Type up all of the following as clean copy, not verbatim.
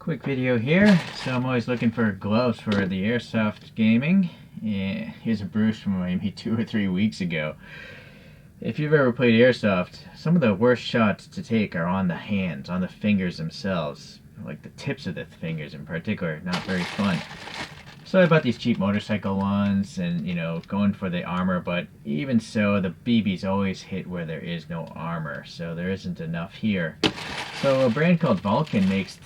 Quick video here. So I'm always looking for gloves for the Airsoft gaming. And here's a bruise from maybe 2 or 3 weeks ago. If you've ever played Airsoft, some of the worst shots to take are on the hands, on the fingers themselves. Like the tips of the fingers in particular, not very fun. So I bought these cheap motorcycle ones and, going for the armor, but even so, the BBs always hit where there is no armor, so there isn't enough here. So a brand called Valken makes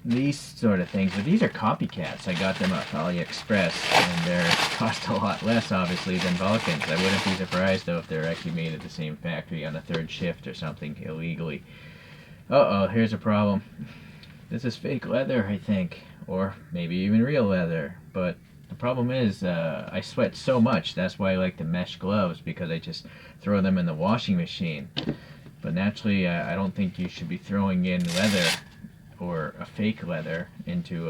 these sort of things, but these are copycats. I got them at AliExpress, and they're cost a lot less, obviously, than Valken's. I wouldn't be surprised, though, if they're actually made at the same factory on a third shift or something illegally. Uh-oh, here's a problem. This is fake leather, I think, or maybe even real leather, but the problem is I sweat so much. That's why I like the mesh gloves, because I just throw them in the washing machine. But naturally, I don't think you should be throwing in leather or a fake leather into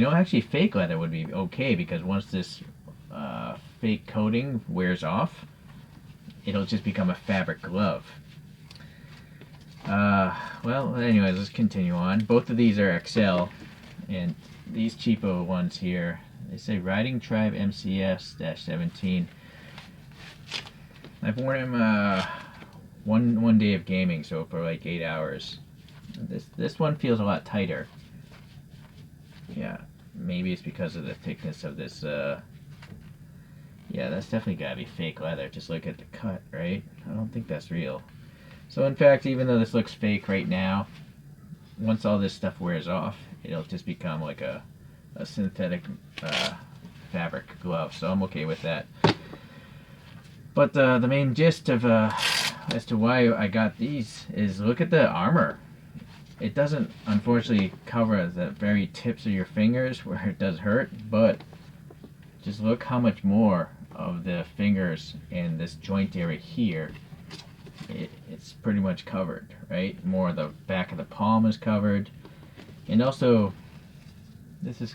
actually fake leather would be okay, because once this fake coating wears off, it'll just become a fabric glove. Well, anyways, let's continue on. Both of these are XL, and these cheapo ones here, they say Riding Tribe MCS-17. I've worn them one day of gaming, so for like 8 hours. This one feels a lot tighter. Yeah, maybe it's because of the thickness of this. Yeah, that's definitely gotta be fake leather. Just look at the cut, right? I don't think that's real. So in fact, even though this looks fake right now, once all this stuff wears off, it'll just become like a synthetic fabric glove. So I'm okay with that. But the main gist of as to why I got these is, look at the armor. It doesn't unfortunately cover the very tips of your fingers where it does hurt, but just look how much more of the fingers and this joint area here, it's pretty much covered, right? More of the back of the palm is covered, and also this is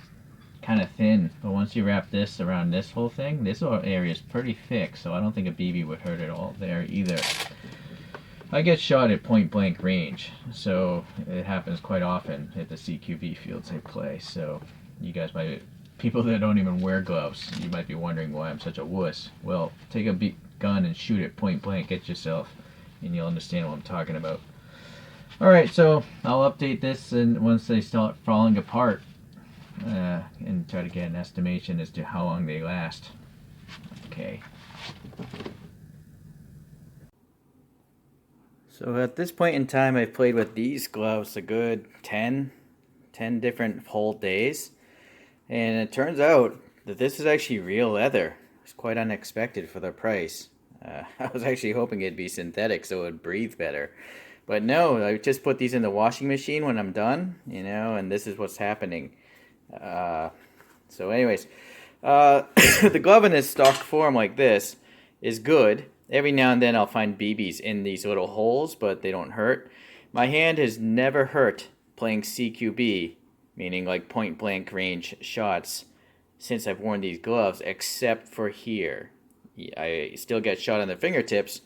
kind of thin, but once you wrap this around this whole thing, this whole area is pretty thick, so I don't think a BB would hurt at all there either. I get shot at point blank range, so it happens quite often at the CQB fields I play, so you guys might, people that don't even wear gloves, you might be wondering why I'm such a wuss. Well, take a gun and shoot it point blank at yourself, and you'll understand what I'm talking about. Alright, so I'll update this and once they start falling apart, and try to get an estimation as to how long they last. Okay. So at this point in time, I've played with these gloves a good 10 different whole days, and it turns out that this is actually real leather. It's quite unexpected for the price. I was actually hoping it'd be synthetic so it would breathe better. But no, I just put these in the washing machine when I'm done, and this is what's happening. So anyways, the glove in its stock form like this is good. Every now and then I'll find BBs in these little holes, but they don't hurt. My hand has never hurt playing CQB, meaning like point blank range shots, since I've worn these gloves, except for here. I still get shot on the fingertips,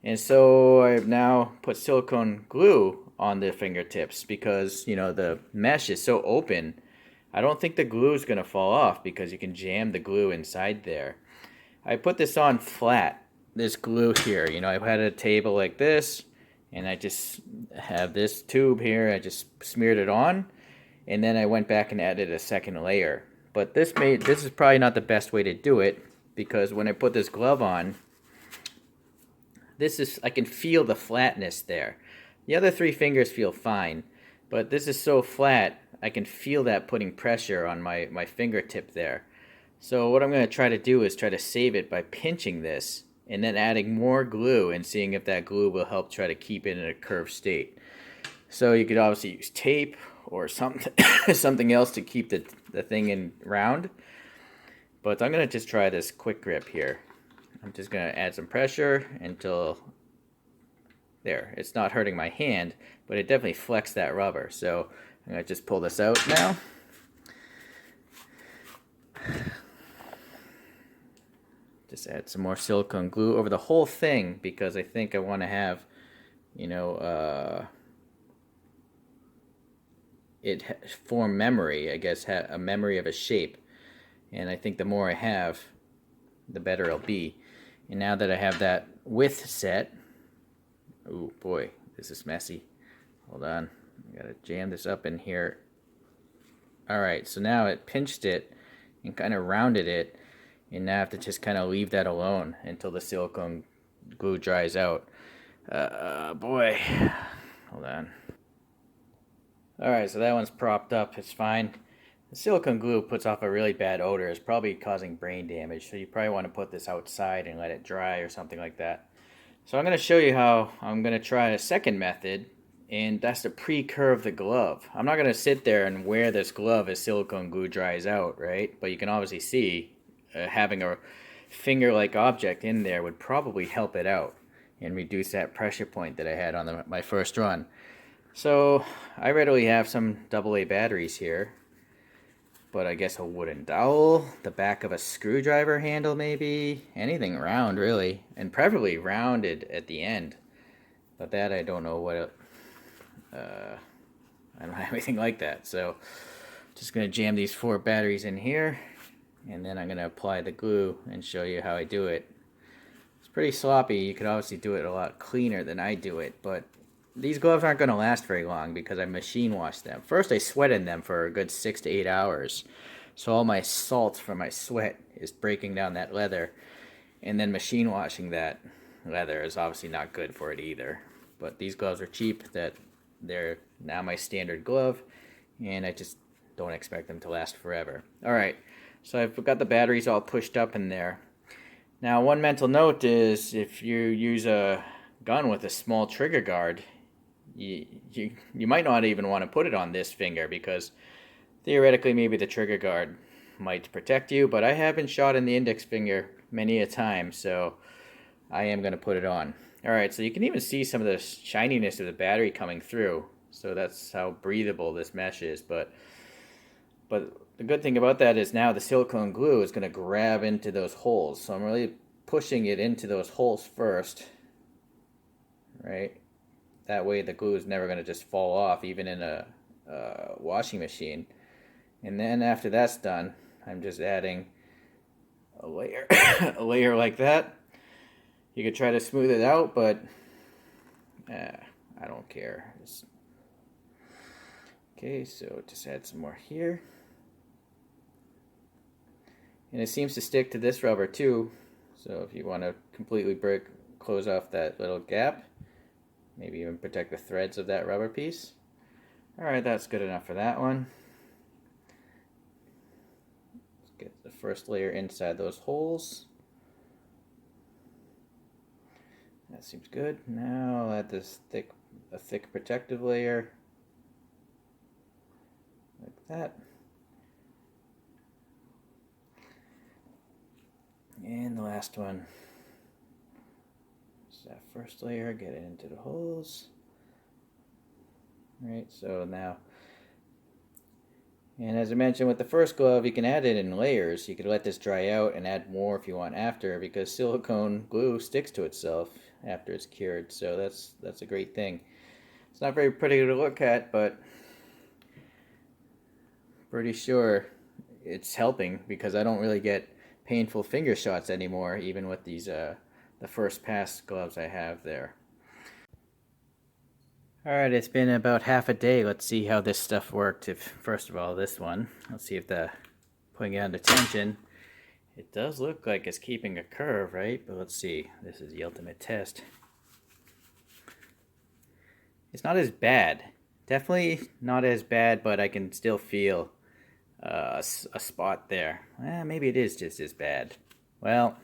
and so I've now put silicone glue on the fingertips because, the mesh is so open. I don't think the glue is going to fall off because you can jam the glue inside there. I put this on flat, this glue here. I've had a table like this, and I just have this tube here. I just smeared it on, and then I went back and added a second layer. But this is probably not the best way to do it, because when I put this glove on, I can feel the flatness there. The other 3 fingers feel fine, but this is so flat, I can feel that putting pressure on my fingertip there. So what I'm going to try to do is try to save it by pinching this and then adding more glue and seeing if that glue will help try to keep it in a curved state. So you could obviously use tape or something else to keep the thing in round. But I'm going to just try this quick grip here. I'm just going to add some pressure until there. It's not hurting my hand, but it definitely flexed that rubber. So I'm going to just pull this out now. Just add some more silicone glue over the whole thing because I think I want to have, it form memory, I guess, a memory of a shape. And I think the more I have, the better it'll be. And now that I have that width set, oh boy, this is messy. Hold on, I gotta jam this up in here. All right, so now it pinched it and kind of rounded it, and now I have to just kind of leave that alone until the silicone glue dries out. Boy, hold on. All right, so that one's propped up. It's fine. The silicone glue puts off a really bad odor. It's probably causing brain damage, so you probably want to put this outside and let it dry or something like that. So I'm going to show you how I'm going to try a second method, and that's to pre-curve the glove. I'm not going to sit there and wear this glove as silicone glue dries out, right? But you can obviously see having a finger-like object in there would probably help it out and reduce that pressure point that I had on my first run. So I readily have some AA batteries here, but I guess a wooden dowel, the back of a screwdriver handle maybe, anything round really, and preferably rounded at the end. But that I don't know what, I don't have anything like that. So just gonna jam these 4 batteries in here, and then I'm gonna apply the glue and show you how I do it. It's pretty sloppy. You could obviously do it a lot cleaner than I do it, but these gloves aren't going to last very long because I machine washed them. First, I sweated them for a good 6 to 8 hours. So all my salt from my sweat is breaking down that leather. And then machine washing that leather is obviously not good for it either. But these gloves are cheap, that they're now my standard glove, and I just don't expect them to last forever. All right, so I've got the batteries all pushed up in there. Now, one mental note is if you use a gun with a small trigger guard, you might not even want to put it on this finger because theoretically maybe the trigger guard might protect you, but I have been shot in the index finger many a time, so I am going to put it on. Alright, so you can even see some of the shininess of the battery coming through, so that's how breathable this mesh is, but the good thing about that is now the silicone glue is going to grab into those holes, so I'm really pushing it into those holes first, right? That way the glue is never going to just fall off, even in a washing machine. And then after that's done, I'm just adding a layer, a layer like that. You could try to smooth it out, but I don't care. Okay, so just add some more here. And it seems to stick to this rubber too. So if you want to completely close off that little gap, maybe even protect the threads of that rubber piece. Alright, that's good enough for that one. Let's get the first layer inside those holes. That seems good. Now I'll add this a thick protective layer. Like that. And the last one. Just that first layer, get it into the holes. Right, so now, and as I mentioned with the first glove, you can add it in layers. You could let this dry out and add more if you want after, because silicone glue sticks to itself after it's cured, so that's a great thing. It's not very pretty to look at, but pretty sure it's helping because I don't really get painful finger shots anymore, even with these the first pass gloves I have there. Alright, it's been about half a day. Let's see how this stuff worked. First of all, this one. Let's see if putting it under tension. It does look like it's keeping a curve, right? But let's see. This is the ultimate test. It's not as bad. Definitely not as bad, but I can still feel a spot there. Maybe it is just as bad. Well,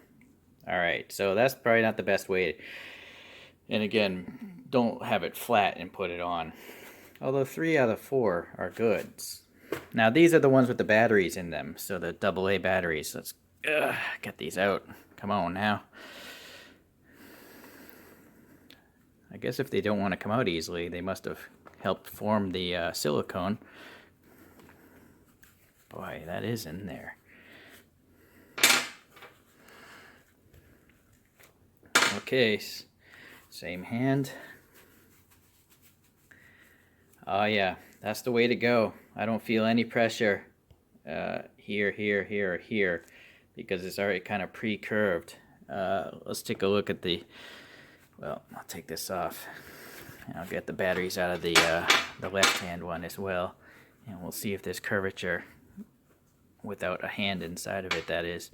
alright. So that's probably not the best way. And again, don't have it flat and put it on. Although 3 out of 4 are good. Now these are the ones with the batteries in them, so the AA batteries. Let's get these out. Come on now. I guess if they don't want to come out easily, they must have helped form the silicone. Boy, that is in there. Okay, same hand. Oh yeah, that's the way to go. I don't feel any pressure here, here, or here, because it's already kind of pre-curved. Let's take a look at the, well, I'll take this off. I'll get the batteries out of the left-hand one as well, and we'll see if there's curvature without a hand inside of it, that is.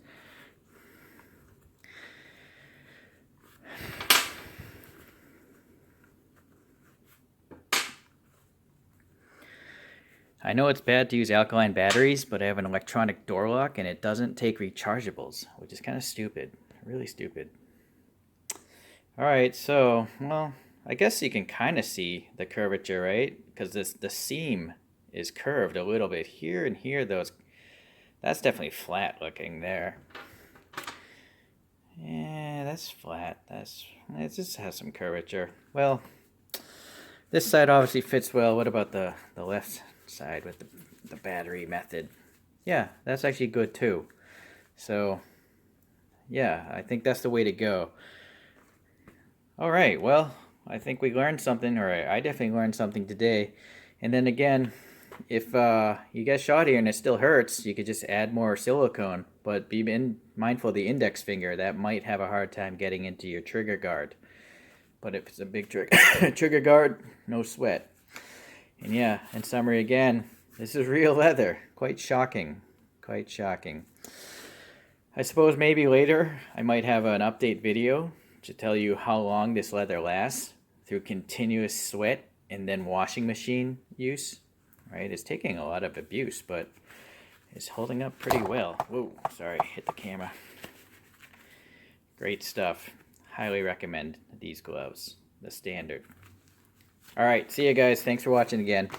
I know it's bad to use alkaline batteries, but I have an electronic door lock and it doesn't take rechargeables, which is kind of stupid. Really stupid. Alright, so, well, I guess you can kind of see the curvature, right? Because the seam is curved a little bit here and here. That's definitely flat looking there. Yeah, that's flat. It just has some curvature. Well, this side obviously fits well. What about the left side with the battery method? Yeah, that's actually good too. So, yeah, I think that's the way to go. All right, well, I think we learned something, or I definitely learned something today. And then again, if you get shot here and it still hurts, you could just add more silicone, but be mindful of the index finger. That might have a hard time getting into your trigger guard. But if it's a big trigger guard, no sweat. And yeah, in summary again, this is real leather. Quite shocking. Quite shocking. I suppose maybe later I might have an update video to tell you how long this leather lasts through continuous sweat and then washing machine use. Right? It's taking a lot of abuse, but it's holding up pretty well. Whoa, sorry, hit the camera. Great stuff. Highly recommend these gloves, the standard. All right, see you guys. Thanks for watching again.